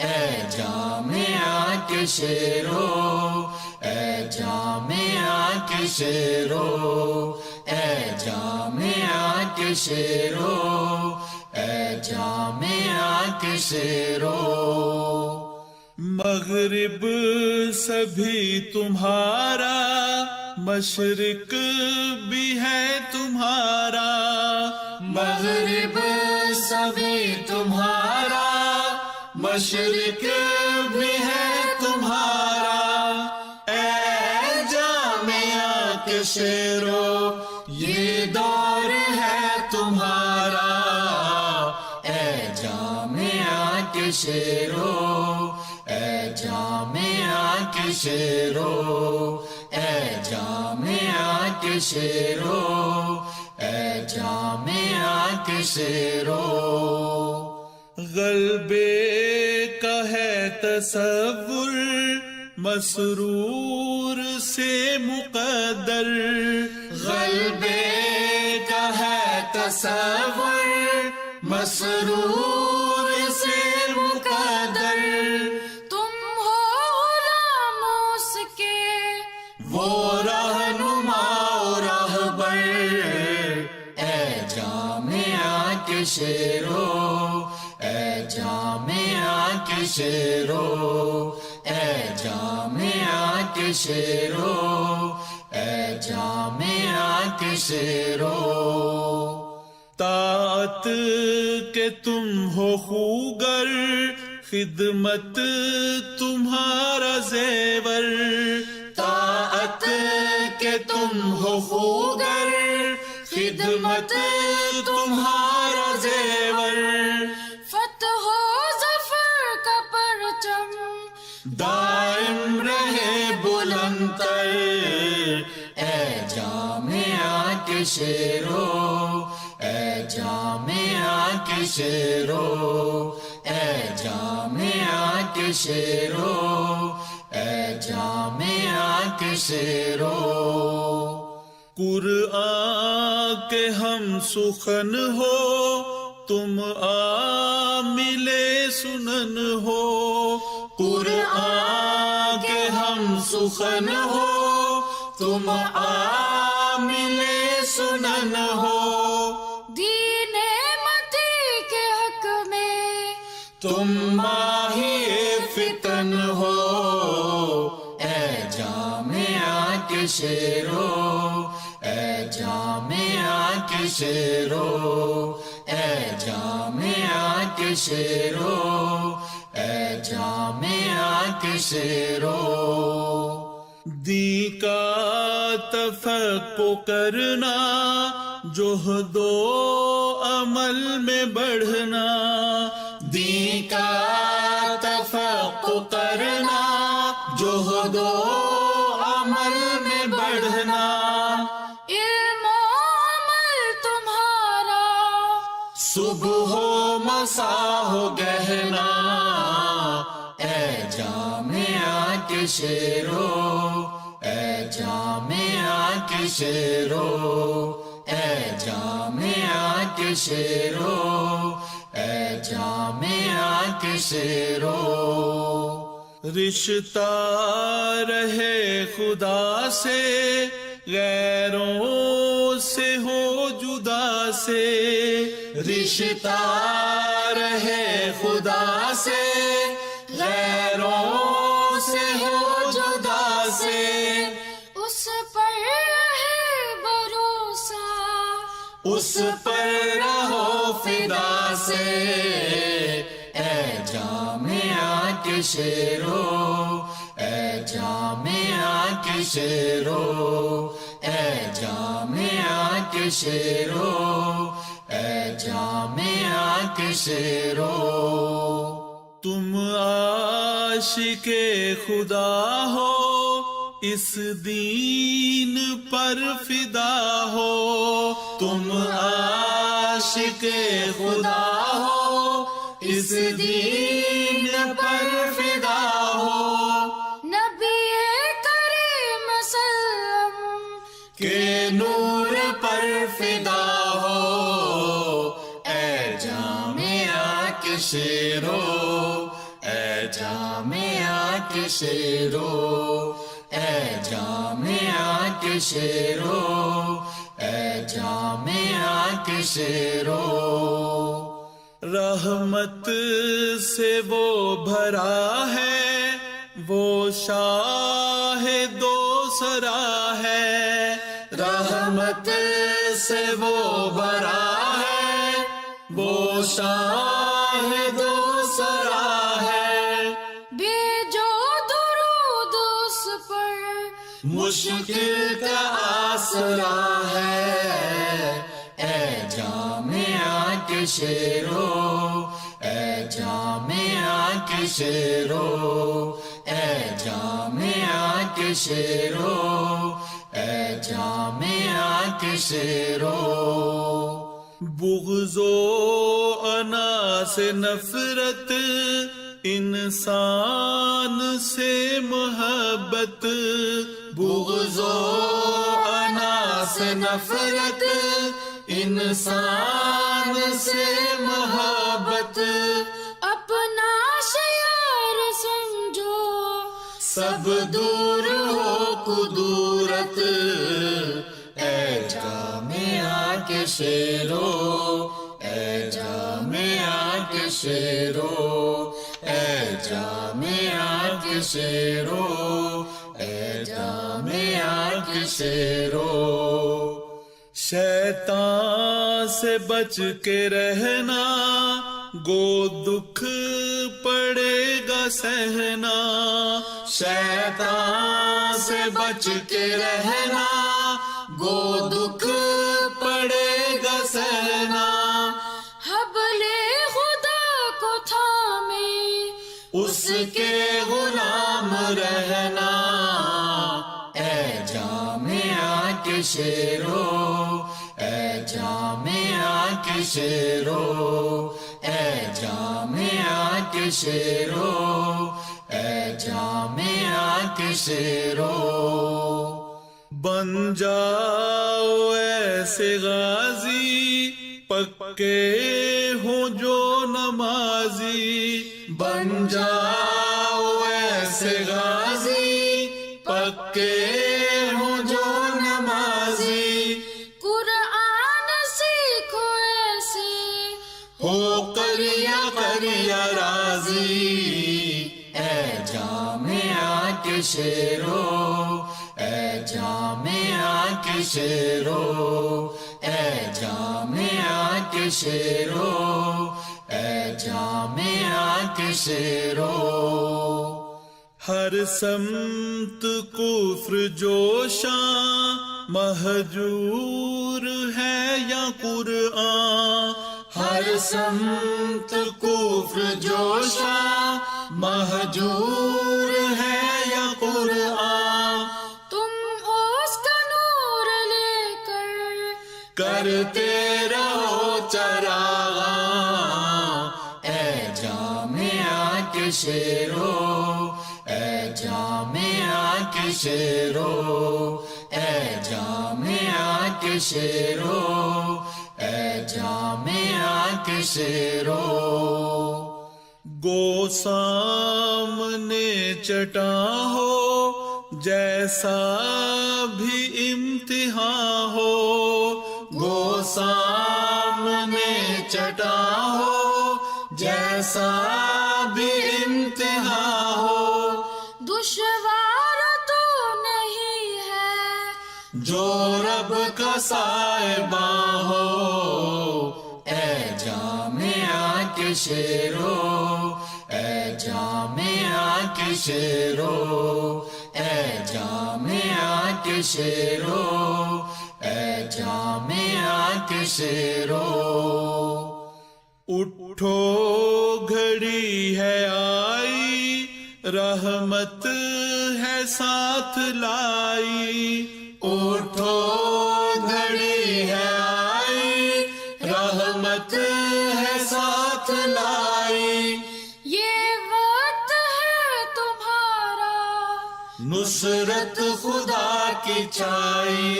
اے جامعہ کے شیرو، اے جامعہ کے شیرو، اے جامعہ کے شیرو، اے جامعہ کے شیرو۔ مغرب سبھی تمہارا، مشرق بھی ہے تمہارا، مغرب سبھی تمہارا، مشرق بھی ہے تمہارا۔ اے جامعہ کے شیرو، یہ دور ہے تمہارا۔ اے جامعہ کے شیرو، اے جامعہ کے شیرو، اے جامعہ کے شیرو، اے جامعہ کے شیرو۔ غلبے کا ہے تصور، مسرور سے مقدر، غلبے کا ہے تصور، مسرور سے مقدر۔ تم ہو غلام اس کے، وہ رہنما و راہبر۔ اے جامعہ کے شیرو، اے جامعہ کے شیرو، اے جامعہ کے شیرو، اے جامعہ کے شیرو۔ طاعت کہ تم ہو خوگر، خدمت تمہارا زیور، طاعت کہ تم ہو خوگر، خدمت تمہارا زیور۔ فتح و ظفر کا پرچم دائم رہے بلند تر۔ اے جامعہ کے شیرو، اے جامعہ کے شیرو، اے جامعہ کے شیرو، اے جامعہ کے شیرو۔ قرآن کے ہم سخن ہو، تم عامل سنن ہو، قرآن کے ہم سخن ہو، تم عامل سنن ہو۔ دین متی کے حق میں تم ماہی فتن ہو۔ اے جامعہ کے شیرو، اے جامعہ کے شیرو، اے جامعہ کے شیرو، اے جامعہ کے شیرو۔ دین کا تفقہ کرنا، جہد و عمل میں بڑھنا، دین کا تفقہ کرنا، جہد و عمل میں بڑھنا۔ علم و عمل تمہارا، صبح و مساء ہو گہنا۔ اے جامعہ کے شیرو، اے جامعہ کے شیرو، اے جامعہ کے شیرو، اے جامعہ کے شیرو۔ رشتہ رہے خدا سے، غیروں سے ہو جدا سے، رشتہ رہے خدا سے، غیروں سے ہو جدا سے۔ اس پر رہے بھروسہ، اس پر رہو فدا سے۔ اے جامعہ کے شیرو، اے جامعہ کے شیرو، اے جامعہ کے شیرو، اے جامعہ کے شیرو۔ تم عاشق خدا ہو، اس دین پر فدا ہو، تم عاشق خدا ہو، اس دین پر فدا ہو۔ نبی کریم سلم کے نور پر فدا ہو۔ اے جامعہ کے شیرو، اے کے شیرو، اے جامعہ کے شیرو، اے جامعہ کے شیرو۔ رحمت سے وہ بھرا ہے، وہ شاہ دو سرا ہے، رحمت سے وہ بھرا ہے، وہ شاہ دو سرا ہے۔ بھیجو درود اس پر، مشکل کا آسرا ہے، اے جامعہ کے شیرو، اے جامعہ کے شیرو، اے جامعہ کے شیرو، اے جامعہ کے شیرو۔ بغض و انا سے نفرت، انسان سے محبت، بغض و انا سے نفرت، انسان سے محبت، اپنا شیار سمجھو، سب دور ہو کدورت، اے جامعہ کے شیرو، اے جامعہ کے شیرو، اے جامعہ کے شیرو، اے جامعہ کے شیرو۔ شیطان سے بچ کے رہنا، گو دکھ پڑے گا سہنا، شیطان سے بچ کے رہنا، گو دکھ پڑے گا سہنا۔ حبل خدا کو تھامے، اس کے غلام رہنا، اے جامعہ کے شیرو، اے جامعہ کے شیرو، اے جامعہ کے شیرو، اے جامعہ کے شیرو۔ بن جاؤ ایسے غازی، پکے ہوں جو نمازی، بن جاؤ ایسے غازی، پکے ہوں جو نمازی، قرآن سیکھو ایسے، ہو قریہ قریہ راضی، اے جامعہ کے شیرو، اے جامعہ کے شیرو، اے جامعہ کے شیرو، اے جامعہ کے شیرو۔ ہر سمت کفر جوشاں، مہجور ہے یا قرآن، ہر سمت کفر جوشاں، مہجور ہے یا قرآن، تم اس کا نور لے کر کرتے رہو چراغاں، اے جامعہ کے شیرو، اے جامعہ کے شیرو، اے جامعہ کے شیرو، اے جامعہ کے شیرو۔ گو سامنے چٹا ہو، جیسا بھی امتحان ہو، گو سامنے چٹا ہو، جیسا بھی امتحان ہو، دشوار تو نہیں ہے جو رب کا صاحباں ہو، اے جامعہ کے شیرو، اے جامعہ کے شیرو، اے جامعہ کے شیرو، اے جامعہ کے شیرو۔ اٹھو گھڑی ہے آئی، رحمت ہے ساتھ لائی، اٹھو گھڑی ہے آئی، رحمت ہے ساتھ لائی، یہ وقت ہے تمہارا، نصرت خدا کی چھائی،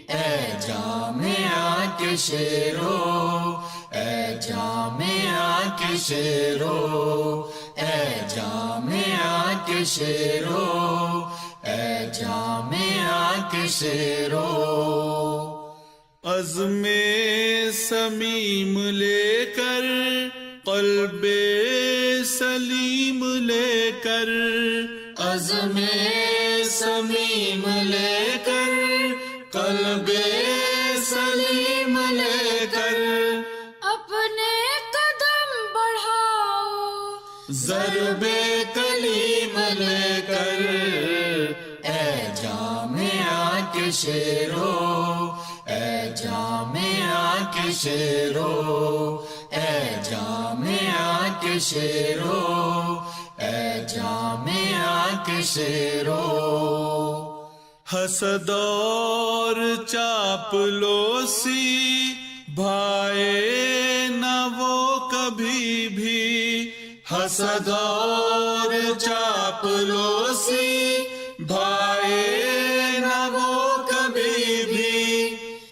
اے جامعہ کے شیرو، اے جامعہ کے شیرو، اے اے جامعہ کے شیرو، اے جامعہ کے شیرو۔ عزم سمیم لے کر، قلب سلیم لے کر، عزم سمیم لے کر، قلب سلیم لے کر، اپنے قدم بڑھاؤ، ضرب کلیم لے کر، اے جامعہ کے شیرو، اے جامعہ کے شیرو، اے جامعہ کے شیرو، اے جامعہ کے شیرو۔ حسد اور چاپلوسی بھائے نہ وہ کبھی بھی، حسد اور چاپلوسی بھائے نہ وہ کبھی بھی،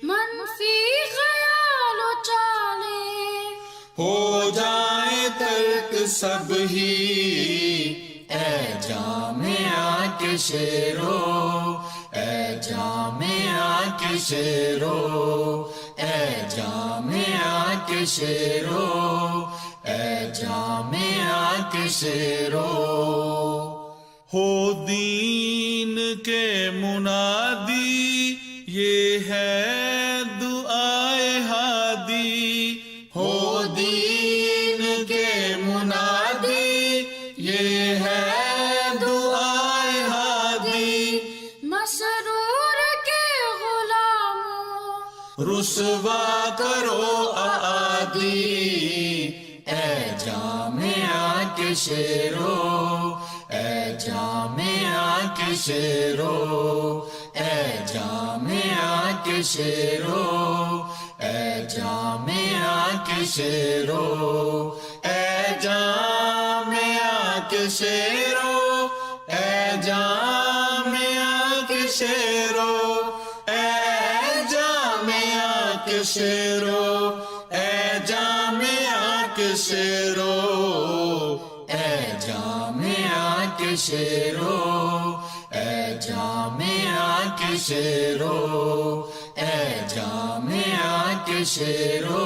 منفی خیال و چالیں ہو جائیں ترک سب ہی، اے جامعہ کے شیرو، اے جامعہ کے شیرو، اے جامعہ کے شیرو، اے جامعہ کے شیرو۔ ہو دین کے منادی، یہ ہے دعائے ہادی، ہو دین کے منادی، یہ ہے دعائے ہادی، مسرور کے غلاموں رسوا کرو اعادی، اے جامعہ کے شیرو، اے جامعہ کے شیرو، اے جامعہ کے شیرو، اے جامعہ کے شیرو، اے جامعہ کے شیرو، اے جامعہ کے شیرو، اے جامعہ کے شیرو، اے جامعہ کے شیرو، اے جامعہ کے شیرو، اے جامعہ کے شیرو، اے جامعہ کے شیرو،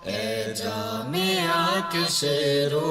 اے جامعہ کے شیرو۔